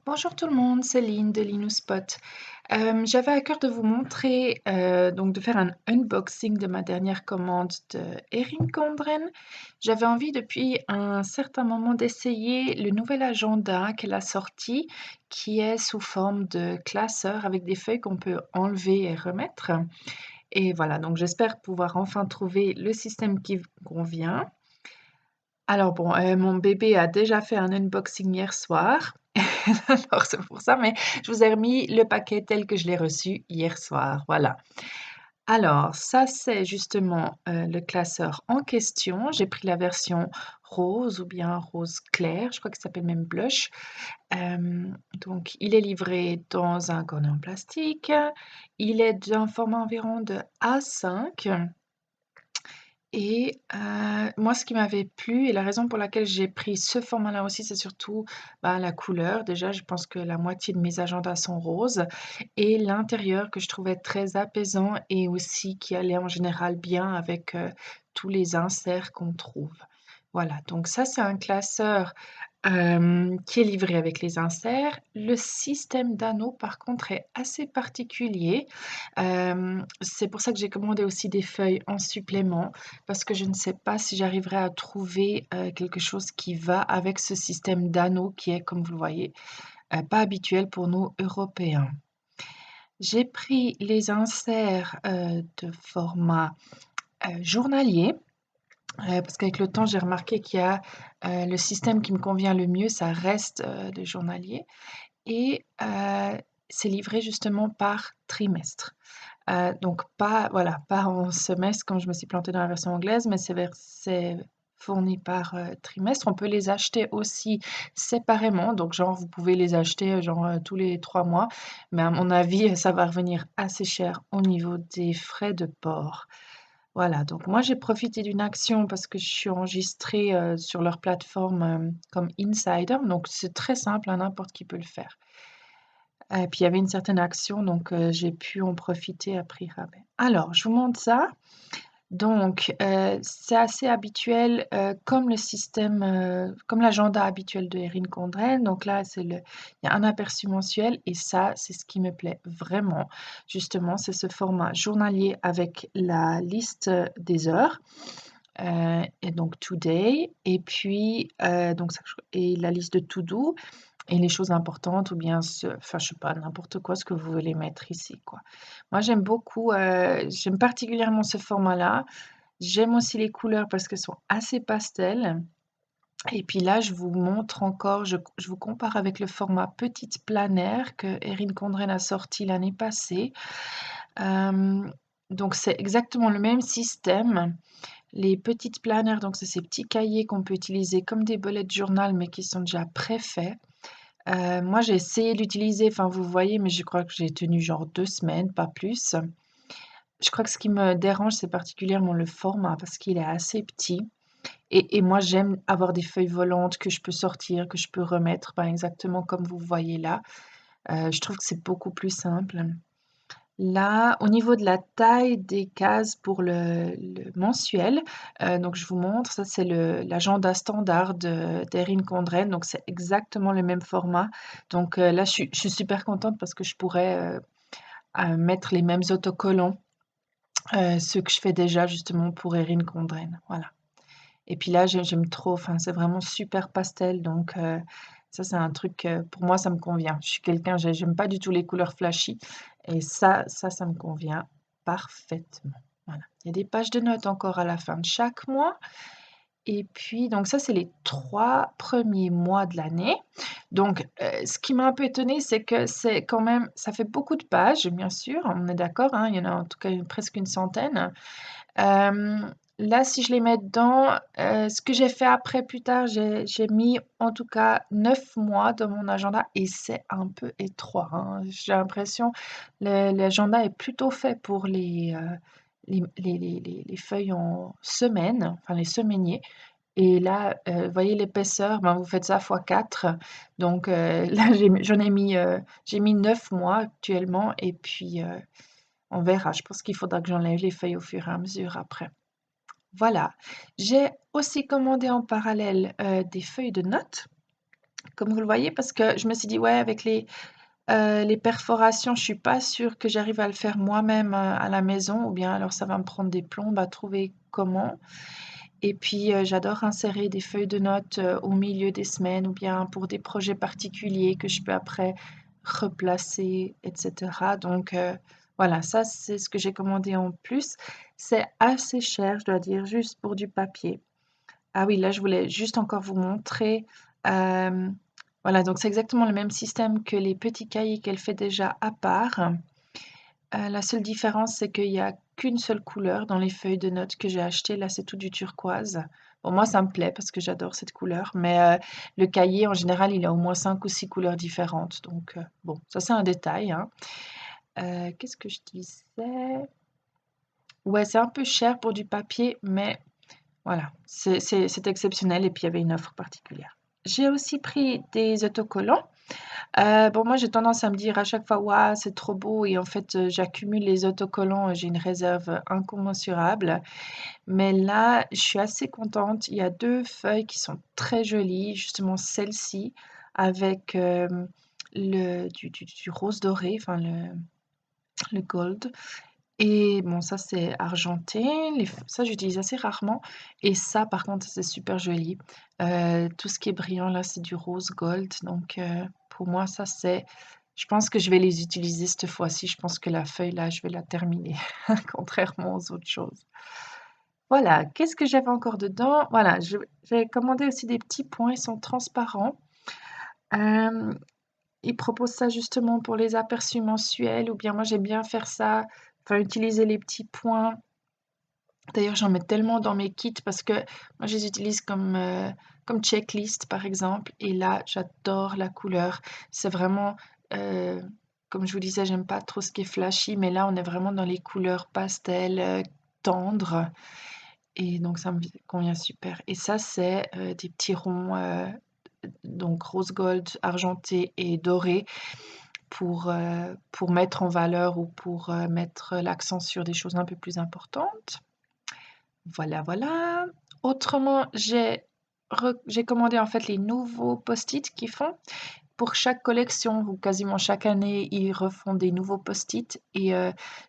Bonjour tout le monde, c'est Lynn de Linouspot. J'avais à cœur de vous montrer, donc de faire un unboxing de ma dernière commande de Erin Condren. J'avais envie depuis un certain moment d'essayer le nouvel agenda qu'elle a sorti, qui est sous forme de classeur avec des feuilles qu'on peut enlever et remettre. Et voilà, donc j'espère pouvoir enfin trouver le système qui me convient. Alors bon, mon bébé a déjà fait un unboxing hier soir, alors c'est pour ça, mais je vous ai remis le paquet tel que je l'ai reçu hier soir, voilà. Alors ça, c'est justement, le classeur en question. J'ai pris la version rose ou bien rose clair, je crois qu'il s'appelle même blush. Donc il est livré dans un cornet en plastique. Il est d'un format environ de A5. Et moi, ce qui m'avait plu et la raison pour laquelle j'ai pris ce format-là aussi, c'est surtout, la couleur. Déjà, je pense que la moitié de mes agendas sont roses et l'intérieur que je trouvais très apaisant et aussi qui allait en général bien avec, tous les inserts qu'on trouve. Voilà, donc ça, c'est un classeur, qui est livré avec les inserts. Le système d'anneaux, par contre, est assez particulier. C'est pour ça que j'ai commandé aussi des feuilles en supplément, parce que je ne sais pas si j'arriverai à trouver, quelque chose qui va avec ce système d'anneaux qui est, comme vous le voyez, pas habituel pour nous Européens. J'ai pris les inserts, de format, journalier. Parce qu'avec le temps, j'ai remarqué qu'il y a, le système qui me convient le mieux, ça reste, le journalier et c'est livré justement par trimestre. Donc pas voilà, pas en semestre comme je me suis plantée dans la version anglaise, mais c'est fourni par, trimestre. On peut les acheter aussi séparément, donc genre vous pouvez les acheter, genre, tous les 3 mois, mais à mon avis, ça va revenir assez cher au niveau des frais de port. Voilà, donc moi j'ai profité d'une action parce que je suis enregistrée, sur leur plateforme, comme insider, donc c'est très simple, hein, n'importe qui peut le faire. Et puis il y avait une certaine action, donc j'ai pu en profiter à prix rabais. Alors, je vous montre ça. Donc, c'est assez habituel, comme le système, comme l'agenda habituel de Erin Condren. Donc là, il y a un aperçu mensuel et ça, c'est ce qui me plaît vraiment. Justement, c'est ce format journalier avec la liste, des heures, et donc today et puis, donc ça et la liste de to do et les choses importantes ou bien enfin, je sais pas, n'importe quoi, ce que vous voulez mettre ici, quoi. Moi, j'aime beaucoup, j'aime particulièrement ce format-là. J'aime aussi les couleurs parce qu'elles sont assez pastel et puis là, je vous montre encore, je vous compare avec le format petite planaire que Erin Condren a sorti l'année passée. Hem, donc c'est exactement le même système. Les petites planaires, donc c'est ces petits cahiers qu'on peut utiliser comme des bullet journal mais qui sont déjà préfaits. Moi, j'ai essayé de l'utiliser, enfin, vous voyez, mais je crois que j'ai tenu genre 2 semaines, pas plus. Je crois que ce qui me dérange, c'est particulièrement le format parce qu'il est assez petit et moi, j'aime avoir des feuilles volantes que je peux sortir, que je peux remettre, ben, exactement comme vous voyez là. Je trouve que c'est beaucoup plus simple. Là, au niveau de la taille des cases pour le mensuel, donc je vous montre, ça c'est l'agenda standard d'Erin Condren, donc c'est exactement le même format. Donc là, je suis super contente parce que je pourrais, mettre les mêmes autocollants, ceux que je fais déjà justement pour Erin Condren, voilà. Et puis là, j'aime trop, enfin, c'est vraiment super pastel, donc ça, c'est un truc, pour moi, ça me convient. Je suis quelqu'un, j'aime pas du tout les couleurs flashy et ça me convient parfaitement. Voilà. Il y a des pages de notes encore à la fin de chaque mois et puis donc ça, c'est les 3 premiers mois de l'année. Donc ce qui m'a un peu étonnée, c'est que c'est quand même ça fait beaucoup de pages, bien sûr, on est d'accord, hein? Il y en a en tout cas presque une centaine. Là, si je les mets dedans, ce que j'ai fait après plus tard, j'ai mis en tout cas 9 mois dans mon agenda et c'est un peu étroit, hein. J'ai l'impression l'agenda est plutôt fait pour les feuilles en semaine, enfin les semainiers et là, vous voyez l'épaisseur, ben, vous faites ça fois 4 donc là j'ai mis 9 mois actuellement et puis, on verra. Je pense qu'il faudra que j'enlève les feuilles au fur et à mesure après. Voilà. J'ai aussi commandé en parallèle, des feuilles de notes comme vous le voyez, parce que je me suis dit: «Ouais, avec les perforations, je suis pas sûre que j'arrive à le faire moi-même, à la maison ou bien alors ça va me prendre des plombes à trouver comment». Et puis, j'adore insérer des feuilles de notes, au milieu des semaines ou bien pour des projets particuliers que je peux après replacer et cetera. Donc, voilà, ça c'est ce que j'ai commandé en plus. C'est assez cher, je dois dire, juste pour du papier. Ah oui, là, je voulais juste encore vous montrer, voilà, donc c'est exactement le même système que les petits cahiers qu'elle fait déjà à part. La seule différence, c'est qu'il y a qu'une seule couleur dans les feuilles de notes que j'ai achetées. Là, c'est tout du turquoise. Bon, moi, ça me plaît parce que j'adore cette couleur, mais le cahier, en général, il a au moins 5 ou 6 couleurs différentes. Donc, bon, ça, c'est un détail, hein. Qu'est-ce que je disais? Ouais, c'est un peu cher pour du papier, mais voilà, c'est exceptionnel et puis il y avait une offre particulière. J'ai aussi pris des autocollants. Bon, moi, j'ai tendance à me dire à chaque fois: «Waouh, c'est trop beau» et en fait, j'accumule les autocollants, j'ai une réserve incommensurable. Mais là, je suis assez contente. Il y a 2 feuilles qui sont très jolies, justement celle-ci avec, le du rose doré, enfin le gold et bon ça c'est argenté, les f ça j'utilise assez rarement et ça par contre c'est super joli. Tout ce qui est brillant là, c'est du rose gold donc pour moi ça c'est je pense que je vais les utiliser cette fois-ci. Je pense que la feuille là, je vais la terminer contrairement aux autres choses. Voilà, qu'est-ce que j'avais encore dedans? Voilà, je j'ai commandé aussi des petits points, ils sont transparents. Hem, Ils proposent ça justement pour les aperçus mensuels ou bien moi j'aime bien faire ça, enfin utiliser les petits points. D'ailleurs, j'en mets tellement dans mes kits parce que moi je les utilise comme checklist par exemple et là j'adore la couleur. C'est vraiment, heu, comme je vous disais, j'aime pas trop ce qui est flashy, mais là on est vraiment dans les couleurs pastel, tendres. Et donc ça me convient super et ça c'est, des petits ronds, donc rose gold, argenté et doré pour mettre en valeur ou pour, mettre l'accent sur des choses un peu plus importantes. Voilà, voilà. Autrement, j'ai commandé en fait les nouveaux post-it qu'ils font. Pour chaque collection ou quasiment chaque année, ils refont des nouveaux post-it et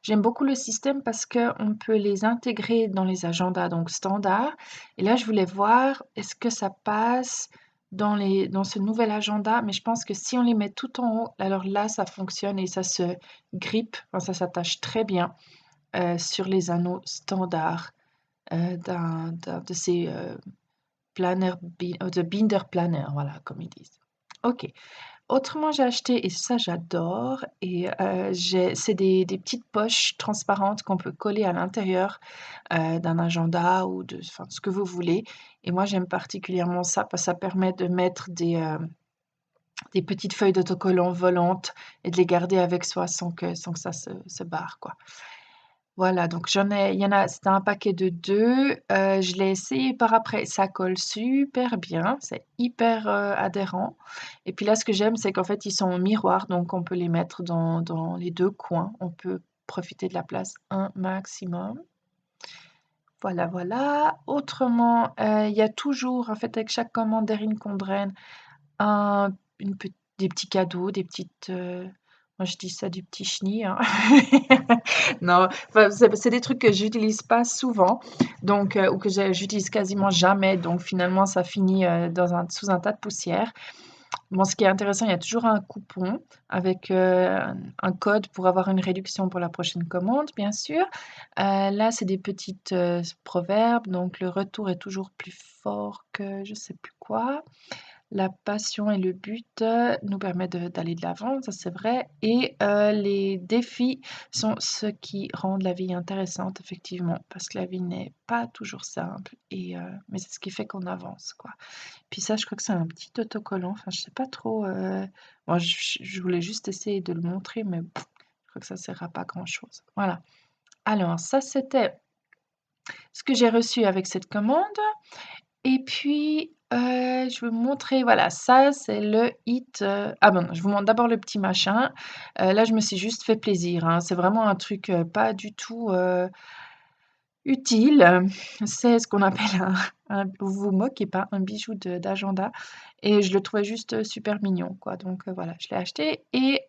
j'aime beaucoup le système parce qu'on peut les intégrer dans les agendas donc standards et là, je voulais voir est-ce que ça passe dans ce nouvel agenda? Mais je pense que si on les met tout en haut, alors là, ça fonctionne et ça se grippe, enfin ça s'attache très bien, sur les anneaux standards, d'un de ces, de Binder Planner, voilà, comme ils disent. OK. Autrement, j'ai acheté et ça j'adore et j'ai c'est des petites poches transparentes qu'on peut coller à l'intérieur, d'un agenda ou de enfin, ce que vous voulez et moi j'aime particulièrement ça parce que ça permet de mettre des petites feuilles d'autocollants volantes et de les garder avec soi sans que ça se barre, quoi. Voilà, donc il y en a c'était un paquet de 2. Je l'ai essayé par après, ça colle super bien, c'est hyper, adhérent et puis là, ce que j'aime, c'est qu'en fait, ils sont en miroir, donc on peut les mettre dans les 2 coins. On peut profiter de la place un maximum. Voilà, voilà. Autrement, il y a toujours, en fait, avec chaque commande d'Erin Condren, un une pe des petits cadeaux, des petites, moi je dis ça du petit chenil, hein. Non, enfin, c'est des trucs que j'utilise pas souvent, donc ou que j'utilise quasiment jamais, donc finalement ça finit, sous un tas de poussière. Bon, ce qui est intéressant, il y a toujours un coupon avec, un code pour avoir une réduction pour la prochaine commande, bien sûr. Là, c'est des petites, proverbes, donc le retour est toujours plus fort que je sais plus quoi. La passion et le but, nous permettent d'aller de l'avant, ça c'est vrai et les défis sont ce qui rendent la vie intéressante effectivement, parce que la vie n'est pas toujours simple et mais c'est ce qui fait qu'on avance, quoi. Puis ça, je crois que c'est un petit autocollant, enfin je sais pas trop, bon je voulais juste essayer de le montrer mais je crois que ça sert à pas grand chose. Voilà. Alors ça, c'était ce que j'ai reçu avec cette commande. Et puis, je vais vous montrer, voilà, ça c'est le hit, ah bon, je vous montre d'abord le petit machin. Là, je me suis juste fait plaisir, hein. C'est vraiment un truc, pas du tout, utile, c'est ce qu'on appelle vous vous moquez pas, un bijou d'agenda et je le trouvais juste, super mignon quoi donc voilà, je l'ai acheté et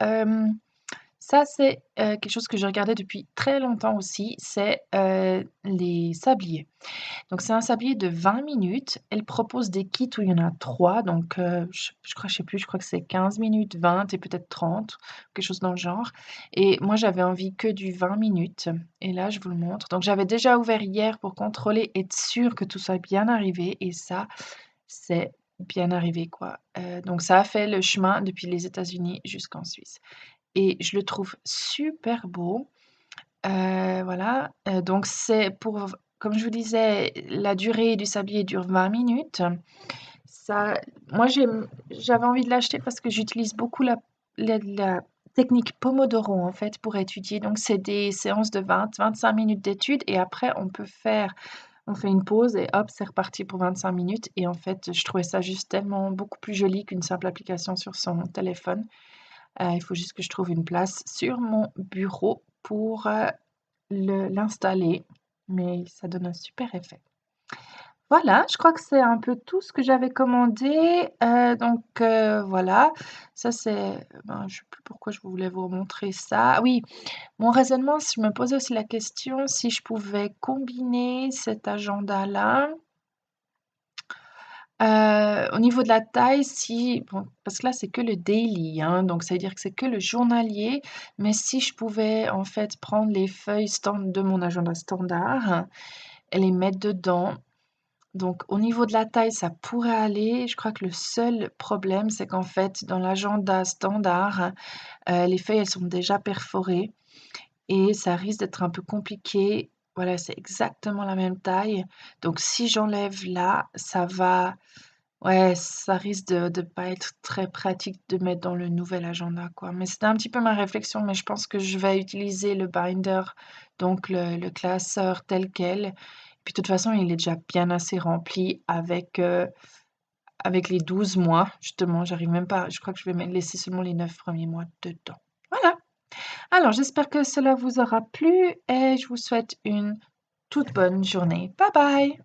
ça c'est, quelque chose que j'ai regardé depuis très longtemps aussi, c'est, les sabliers. Donc c'est un sablier de 20 minutes. Elle propose des kits où il y en a 3 donc je crois je sais plus, je crois que c'est 15 minutes, 20 et peut-être 30, quelque chose dans le genre et moi j'avais envie que du 20 minutes et là je vous le montre. Donc j'avais déjà ouvert hier pour contrôler, être sûre que tout soit bien arrivé et ça, c'est bien arrivé quoi. Donc ça a fait le chemin depuis les États-Unis jusqu'en Suisse et je le trouve super beau. Voilà, donc c'est pour comme je vous disais, la durée du sablier dure 20 minutes. Ça moi j'avais envie de l'acheter parce que j'utilise beaucoup la technique Pomodoro, en fait, pour étudier. Donc c'est des séances de 20-25 minutes d'études et après on fait une pause et hop, c'est reparti pour 25 minutes et en fait, je trouvais ça juste tellement beaucoup plus joli qu'une simple application sur son téléphone. Il faut juste que je trouve une place sur mon bureau pour, l'installer, mais ça donne un super effet. Voilà, je crois que c'est un peu tout ce que j'avais commandé, donc voilà. Ça c'est ben, je sais plus pourquoi je voulais vous montrer ça. Oui, mon raisonnement, je me posais aussi la question si je pouvais combiner cet agenda-là, au niveau de la taille, si bon, parce que là, c'est que le daily, hein, donc ça veut dire que c'est que le journalier, mais si je pouvais en fait prendre les feuilles de mon agenda standard et les mettre dedans. Donc au niveau de la taille, ça pourrait aller. Je crois que le seul problème, c'est qu'en fait, dans l'agenda standard, les feuilles, elles sont déjà perforées et ça risque d'être un peu compliqué. Voilà, c'est exactement la même taille. Donc si j'enlève là, ça va ouais, ça risque de pas être très pratique de mettre dans le nouvel agenda, quoi. Mais c'était un petit peu ma réflexion, mais je pense que je vais utiliser le binder, donc le classeur tel quel. Puis de toute façon, il est déjà bien assez rempli avec les 12 mois. Justement, j'arrive même pas je crois que je vais laisser seulement les 9 premiers mois dedans. Voilà. Alors j'espère que cela vous aura plu et je vous souhaite une toute bonne journée. Bye bye.